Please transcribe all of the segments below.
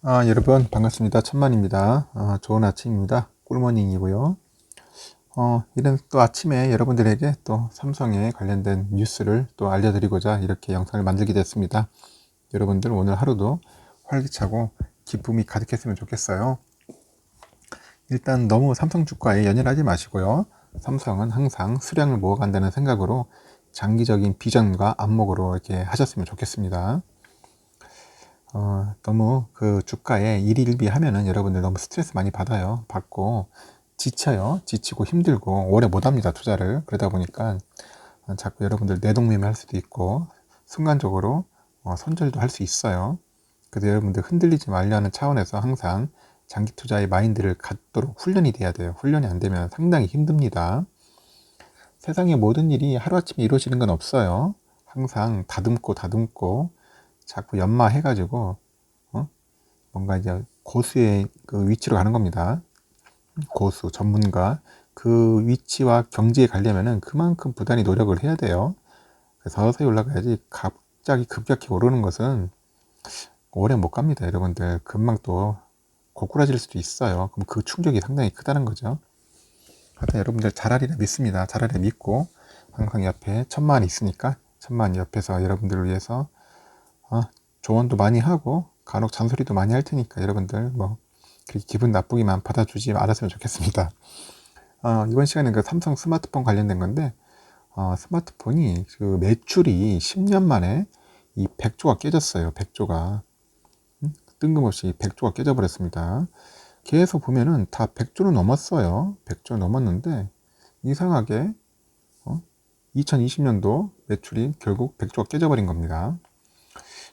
여러분 반갑습니다. 천만입니다. 좋은 아침입니다. 꿀모닝이고요. 이런 또 아침에 여러분들에게 또 삼성에 관련된 뉴스를 또 알려드리고자 이렇게 영상을 만들게 됐습니다. 여러분들 오늘 하루도 활기차고 기쁨이 가득했으면 좋겠어요. 일단 너무 삼성 주가에 연연하지 마시고요. 삼성은 항상 수량을 모아간다는 생각으로 장기적인 비전과 안목으로 이렇게 하셨으면 좋겠습니다. 너무 그 주가에 일일비 하면은 여러분들 너무 스트레스 많이 받고 지쳐요. 지치고 힘들고 오래 못 합니다. 투자를. 그러다 보니까 자꾸 여러분들 내동매매 할 수도 있고 순간적으로 손절도 할 수 있어요. 그래서 여러분들 흔들리지 말려는 차원에서 항상 장기 투자의 마인드를 갖도록 훈련이 돼야 돼요. 훈련이 안 되면 상당히 힘듭니다. 세상의 모든 일이 하루아침에 이루어지는 건 없어요. 항상 다듬고 자꾸 연마해가지고 뭔가 이제 고수의 그 위치로 가는 겁니다. 고수, 전문가. 그 위치와 경지에 가려면은 그만큼 부단히 노력을 해야 돼요. 그래서 서서히 올라가야지 갑자기 급격히 오르는 것은 오래 못 갑니다. 여러분들 금방 또 고꾸라질 수도 있어요. 그럼 그 충격이 상당히 크다는 거죠. 하여튼 여러분들 잘하리라 믿습니다. 잘하리라 믿고 항상 옆에 천만이 있으니까 천만 옆에서 여러분들을 위해서 조언도 많이 하고 간혹 잔소리도 많이 할 테니까 여러분들 뭐 그렇게 기분 나쁘기만 받아주지 않았으면 좋겠습니다. 이번 시간에는 그 삼성 스마트폰 관련된 건데 스마트폰이 그 매출이 10년 만에 이 100조가 깨졌어요. 100조가 뜬금없이 100조가 깨져버렸습니다. 계속 보면은 다 100조는 넘었어요. 100조 넘었는데 이상하게 2020년도 매출이 결국 100조가 깨져버린 겁니다.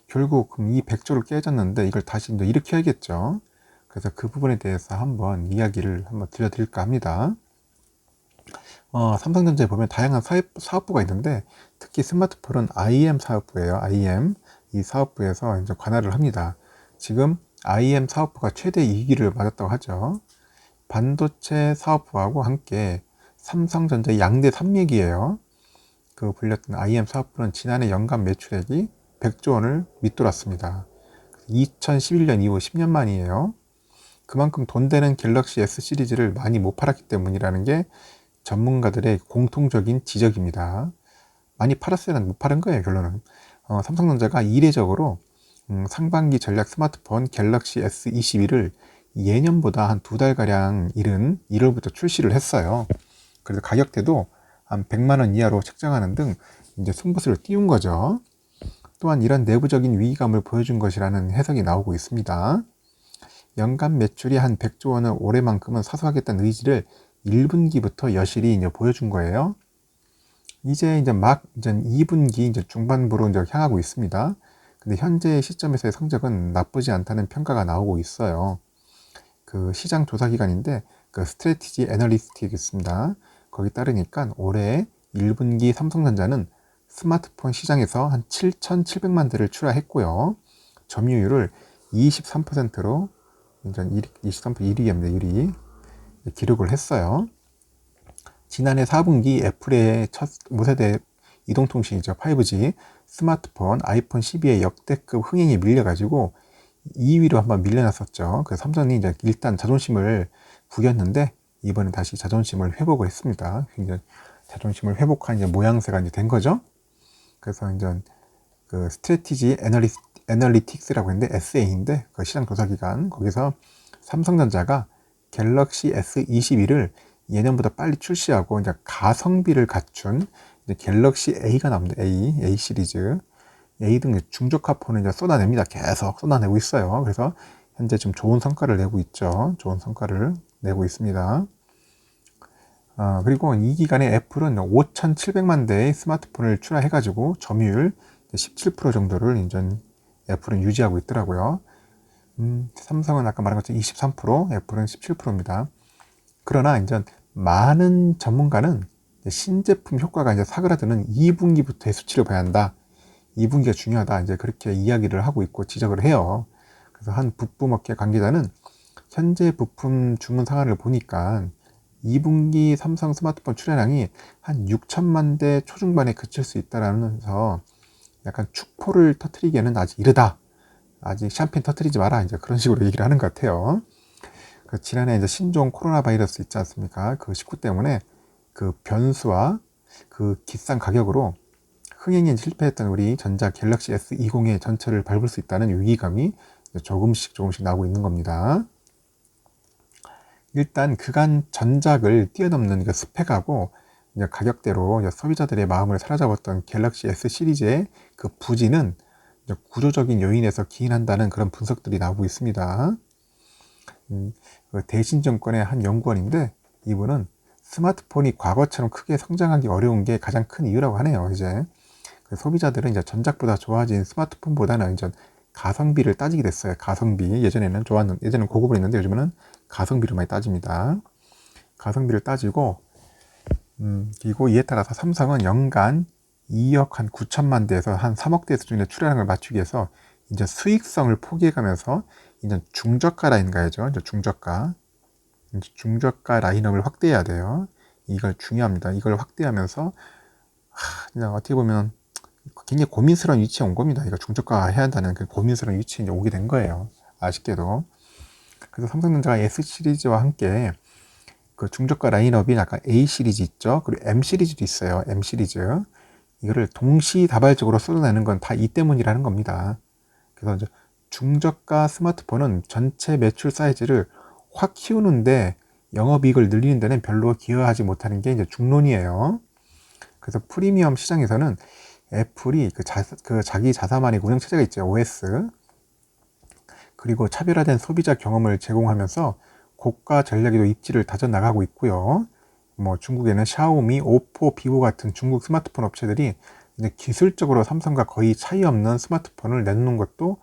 결국 그럼 이 100조를 깨졌는데 이걸 다시 이제 일으켜야겠죠. 그래서 그 부분에 대해서 한번 이야기를 한번 들려드릴까 합니다. 삼성전자에 보면 다양한 사업부가 있는데 특히 스마트폰은 IM 사업부예요. IM 이 사업부에서 이제 관할을 합니다. 지금 IM 사업부가 최대 2기를 맞았다고 하죠. 반도체 사업부하고 함께 삼성전자의 양대 산맥이에요. 그 불렸던 IM 사업부는 지난해 연간 매출액이 100조 원을 밑돌았습니다. 2011년 이후 10년 만이에요. 그만큼 돈 되는 갤럭시 S 시리즈를 많이 못 팔았기 때문이라는 게 전문가들의 공통적인 지적입니다. 많이 팔았어요? 못 팔은 거예요, 결론은. 삼성전자가 이례적으로 상반기 전략 스마트폰 갤럭시 S22를 예년보다 한 2달가량 이른 1월부터 출시를 했어요. 그래서 가격대도 한 100만원 이하로 책정하는 등 이제 승부수를 띄운 거죠. 또한 이런 내부적인 위기감을 보여준 것이라는 해석이 나오고 있습니다. 연간 매출이 한 100조 원을 올해만큼은 사수하겠다는 의지를 1분기부터 여실히 이제 보여준 거예요. 이제 막 2분기 이제 중반부로 이제 향하고 있습니다. 근데 현재 시점에서의 성적은 나쁘지 않다는 평가가 나오고 있어요. 그 시장 조사 기관인데 그 스트래티지 애널리스트겠습니다. 거기 따르니까 올해 1분기 삼성전자는 스마트폰 시장에서 한 7,700만 대를 출하했고요. 점유율을 23%로 23% 1위입니다. 1위 기록을 했어요. 지난해 4분기 애플의 첫 무세대 이동통신이죠. 5G 스마트폰 아이폰 12의 역대급 흥행이 밀려가지고 2위로 한번 밀려났었죠. 그래서 삼성이 이제 일단 자존심을 구겼는데 이번에 다시 자존심을 회복을 했습니다. 굉장히 자존심을 회복한 이제 모양새가 이제 된 거죠. 그래서 이제 그 스트래티지 애널리틱스라고 했는데 SA인데 그 시장 조사 기관 거기서 삼성전자가 갤럭시 S22를 예년보다 빨리 출시하고 이제 가성비를 갖춘 이제 갤럭시 A가 나옵니다. A 시리즈. A 등 중저가 폰을 이제 쏟아냅니다. 계속 쏟아내고 있어요. 그래서 현재 좀 좋은 성과를 내고 있죠. 좋은 성과를 내고 있습니다. 그리고 이 기간에 애플은 5,700만 대의 스마트폰을 출하해가지고 점유율 17% 정도를 이제 애플은 유지하고 있더라고요. 삼성은 아까 말한 것처럼 23%, 애플은 17%입니다. 그러나 이제 많은 전문가는 신제품 효과가 이제 사그라드는 2분기부터의 수치를 봐야 한다. 2분기가 중요하다. 이제 그렇게 이야기를 하고 있고 지적을 해요. 그래서 한 부품업계 관계자는 현재 부품 주문 상황을 보니까 2분기 삼성 스마트폰 출하량이 한 6천만 대 초중반에 그칠 수 있다라면서 약간 축포를 터트리기에는 아직 이르다. 아직 샴페인 터뜨리지 마라. 이제 그런 식으로 얘기를 하는 것 같아요. 그 지난해 이제 신종 코로나 바이러스 있지 않습니까? 그 19 때문에 그 변수와 그 기싼 가격으로 흥행에 실패했던 우리 전자 갤럭시 S20의 전체를 밟을 수 있다는 위기감이 조금씩 나오고 있는 겁니다. 일단 그간 전작을 뛰어넘는 그 스펙하고 이제 가격대로 이제 소비자들의 마음을 사로잡았던 갤럭시 S 시리즈의 그 부진은 이제 구조적인 요인에서 기인한다는 그런 분석들이 나오고 있습니다. 그 대신증권의 한 연구원인데 이분은 스마트폰이 과거처럼 크게 성장하기 어려운 게 가장 큰 이유라고 하네요. 이제 그 소비자들은 이제 전작보다 좋아진 스마트폰보다는 이제 가성비를 따지게 됐어요. 가성비. 예전에는 고급을 했는데 요즘은 가성비를 많이 따집니다. 가성비를 따지고 그리고 이에 따라서 삼성은 연간 2억 한 9천만 대에서 한 3억 대 수준의 출하량을 맞추기 위해서 이제 수익성을 포기해가면서 이제 중저가 라인 가야죠. 이제 중저가 라인업을 확대해야 돼요. 이걸 중요합니다. 이걸 확대하면서 그냥 어떻게 보면 굉장히 고민스러운 위치에 온 겁니다. 이거 중저가 해야 한다는 그 고민스러운 위치에 이제 오게 된 거예요. 아쉽게도. 그래서 삼성전자가 S 시리즈와 함께 그 중저가 라인업이 약간 A 시리즈 있죠. 그리고 M 시리즈도 있어요. M 시리즈. 이거를 동시다발적으로 쏟아내는 건 다 이 때문이라는 겁니다. 그래서 이제 중저가 스마트폰은 전체 매출 사이즈를 확 키우는데 영업이익을 늘리는 데는 별로 기여하지 못하는 게 이제 중론이에요. 그래서 프리미엄 시장에서는 애플이 자기 자사만의 운영체제가 있죠. OS. 그리고 차별화된 소비자 경험을 제공하면서 고가 전략에도 입지를 다져나가고 있고요. 뭐 중국에는 샤오미, 오포, 비보 같은 중국 스마트폰 업체들이 이제 기술적으로 삼성과 거의 차이 없는 스마트폰을 내놓는 것도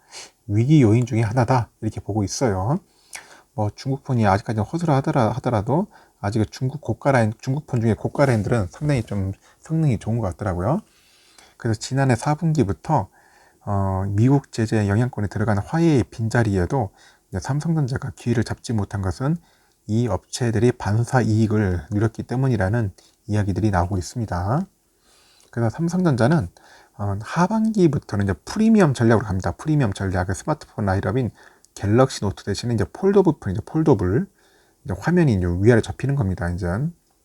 위기 요인 중에 하나다 이렇게 보고 있어요. 뭐 중국폰이 아직까지 허술하더라도 아직 중국 중국폰 중에 고가 라인들은 상당히 좀 성능이 좋은 것 같더라고요. 그래서 지난해 4분기부터 미국 제재 영향권에 들어간 화웨이의 빈자리에도 삼성전자가 기회를 잡지 못한 것은 이 업체들이 반사 이익을 누렸기 때문이라는 이야기들이 나오고 있습니다. 그래서 삼성전자는 하반기부터는 이제 프리미엄 전략으로 갑니다. 프리미엄 전략, 그 스마트폰 라인업인 갤럭시 노트 대신에 이제 폴더블 이제 폴더블 이제 화면이 이제 위아래 접히는 겁니다. 이제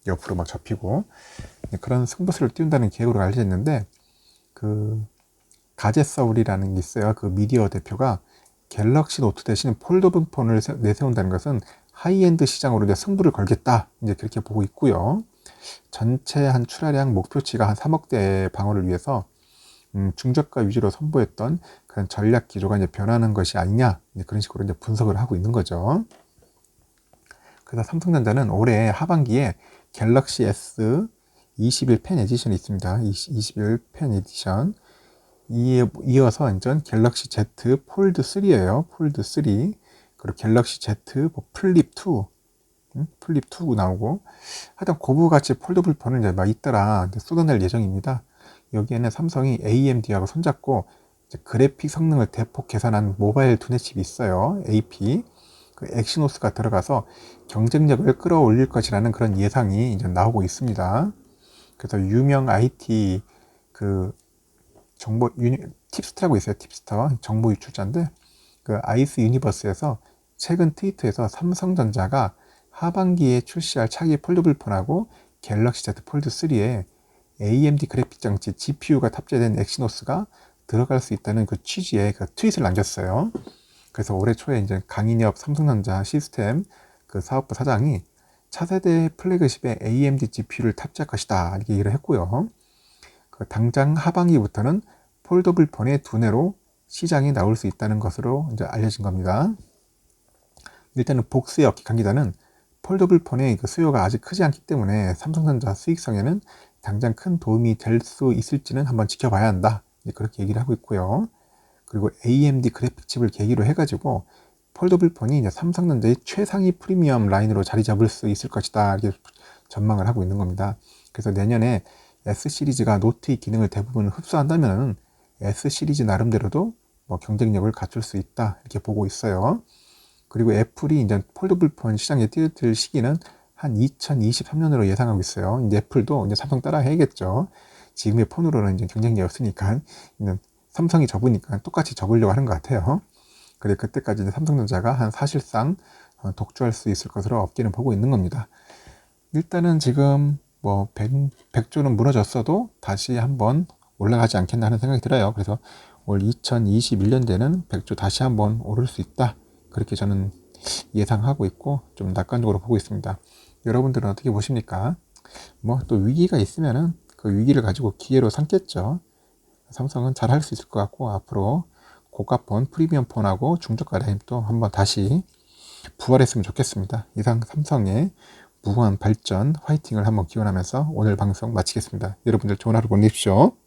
옆으로 막 접히고 그런 승부수를 띄운다는 계획으로 알려져 있는데 그 가제서울이라는 게 있어요. 그 미디어 대표가 갤럭시 노트 대신 폴더블 폰을 내세운다는 것은 하이엔드 시장으로 이제 승부를 걸겠다. 이제 그렇게 보고 있고요. 전체 한 출하량 목표치가 한 3억 대 방어를 위해서 중저가 위주로 선보였던 그런 전략 기조가 이제 변하는 것이 아니냐. 이제 그런 식으로 이제 분석을 하고 있는 거죠. 그래서 삼성전자는 올해 하반기에 갤럭시 S 21 펜 에디션이 있습니다. 21 펜 에디션. 이어서 이제 갤럭시 Z 폴드 3예요. 폴드 3. 그리고 갤럭시 Z 뭐 플립 2. 플립 2 나오고 하여튼 고부가치 폴더블 폰을 이제 막 잇따라 쏟아낼 예정입니다. 여기에는 삼성이 AMD하고 손잡고 이제 그래픽 성능을 대폭 개선한 모바일 두뇌 칩이 있어요. AP. 그 엑시노스가 들어가서 경쟁력을 끌어올릴 것이라는 그런 예상이 이제 나오고 있습니다. 그래서 유명 IT 그 팁스터라고 있어요. 팁스터 정보 유출자인데 그 아이스 유니버스에서 최근 트위터에서 삼성전자가 하반기에 출시할 차기 폴더블 폰하고 갤럭시 Z 폴드 3에 AMD 그래픽 장치 GPU가 탑재된 엑시노스가 들어갈 수 있다는 그 취지의 그 트윗을 남겼어요. 그래서 올해 초에 이제 강인엽 삼성전자 시스템 그 사업부 사장이 차세대 플래그십에 AMD GPU를 탑재할 것이다 이렇게 얘기를 했고요. 그 당장 하반기부터는 폴더블 폰의 두뇌로 시장에 나올 수 있다는 것으로 이제 알려진 겁니다. 일단은 복수의 어깨 강기단은 폴더블 폰의 그 수요가 아직 크지 않기 때문에 삼성전자 수익성에는 당장 큰 도움이 될 수 있을지는 한번 지켜봐야 한다. 그렇게 얘기를 하고 있고요. 그리고 AMD 그래픽 칩을 계기로 해가지고 폴더블 폰이 이제 삼성전자의 최상위 프리미엄 라인으로 자리 잡을 수 있을 것이다. 이렇게 전망을 하고 있는 겁니다. 그래서 내년에 S 시리즈가 노트의 기능을 대부분 흡수한다면 S 시리즈 나름대로도 뭐 경쟁력을 갖출 수 있다. 이렇게 보고 있어요. 그리고 애플이 이제 폴더블 폰 시장에 뛰어들 시기는 한 2023년으로 예상하고 있어요. 이제 애플도 이제 삼성 따라 해야겠죠. 지금의 폰으로는 이제 경쟁력이 없으니까 삼성이 접으니까 똑같이 접으려고 하는 것 같아요. 그래 그때까지 이제 삼성전자가 한 사실상 독주할 수 있을 것으로 업계는 보고 있는 겁니다. 일단은 지금 뭐 100조는 무너졌어도 다시 한번 올라가지 않겠나 하는 생각이 들어요. 그래서 올 2021년대는 100조 다시 한번 오를 수 있다. 그렇게 저는 예상하고 있고 좀 낙관적으로 보고 있습니다. 여러분들은 어떻게 보십니까? 뭐 또 위기가 있으면은 그 위기를 가지고 기회로 삼겠죠. 삼성은 잘 할 수 있을 것 같고 앞으로 고가폰, 프리미엄 폰하고 중저가 라인 또 한번 다시 부활했으면 좋겠습니다. 이상 삼성의 무한 발전 화이팅을 한번 기원하면서 오늘 방송 마치겠습니다. 여러분들 좋은 하루 보내십시오.